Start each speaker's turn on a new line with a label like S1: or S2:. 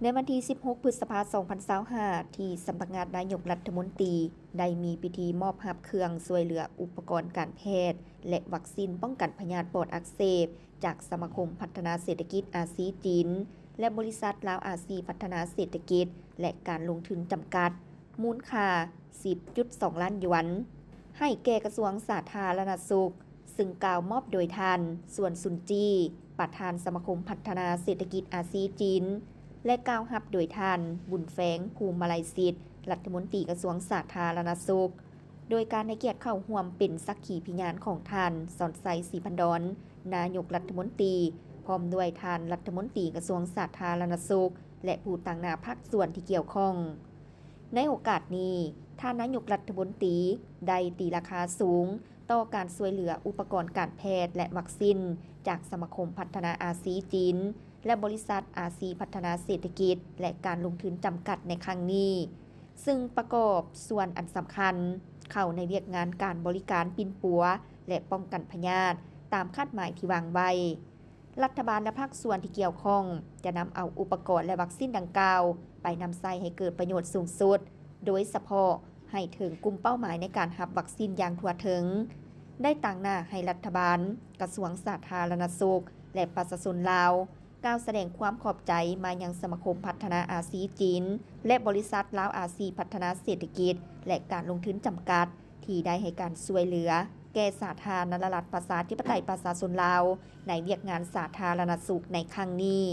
S1: ในวันที่ 16 พฤษภาคม 2025 ที่สำนักงานนายกรัฐมนตรีได้มีพิธีมอบรับเครื่องช่วยเหลืออุปกรณ์การแพทย์และวัคซีนป้องกันพยาธิปอดอักเสบจากสมาคมพัฒนาเศรษฐกิจอาซีจีนและบริษัทลาวอาซีพัฒนาเศรษฐกิจและการลงทุนจำกัดมูลค่า 10.2 ล้านหยวนให้แก่กระทรวงสาธารณสุขซึ่งกล่าวมอบโดยท่านส่วนซุนจีประธานสมาคมพัฒนาเศรษฐกิจอาซีจีนและกล่าวรับโดยท่านบุญแฝงภูมิมาลัยสิทธิ์รัฐมนตรีกระทรวงสาธารณสุขโดยการให้เกียรติเข้าร่วมเป็นสักขีพยานของท่านสอนไซศรีพันดอนนายกรัฐมนตรีพร้อมด้วยท่านรัฐมนตรีกระทรวงสาธารณสุขและผู้ต่างหน้าภาคส่วนที่เกี่ยวข้องในโอกาสนี้ท่านนายกรัฐมนตรีได้ตีราคาสูงต่อการช่วยเหลืออุปกรณ์การแพทย์และวัคซีนจากสมาคมพัฒนาอาซีจีนและบริษัทอาซีพัฒนาเศรษฐกิจและการลงทุนจำกัดในครั้งนี้ซึ่งประกอบส่วนอันสำคัญเข้าในเวียกงานการบริการปิ่นปัวและป้องกันพยาธิตามคาดหมายที่วางไว้รัฐบาลและภาคส่วนที่เกี่ยวข้องจะนำเอาอุปกรณ์และวัคซีนดังกล่าวไปนำใช้ให้เกิดประโยชน์สูงสุดโดยเฉพาะให้ถึงกลุ่มเป้าหมายในการรับวัคซีนอย่างทั่วถึงได้ต่างหน้าให้รัฐบาลกระทรวงสาธารณสุขและประชาชนลาวกล่าวแสดงความขอบใจมายังสมาคมพัฒนาอาซีจีนและบริษัทลาวอาซีพัฒนาเศรษฐกิจและการลงทุนจำกัดที่ได้ให้การช่วยเหลือแก่สาธารณรัฐประชาธิปไตยประชาชนลาวในเวียกงานสาธารณสุขในครั้งนี้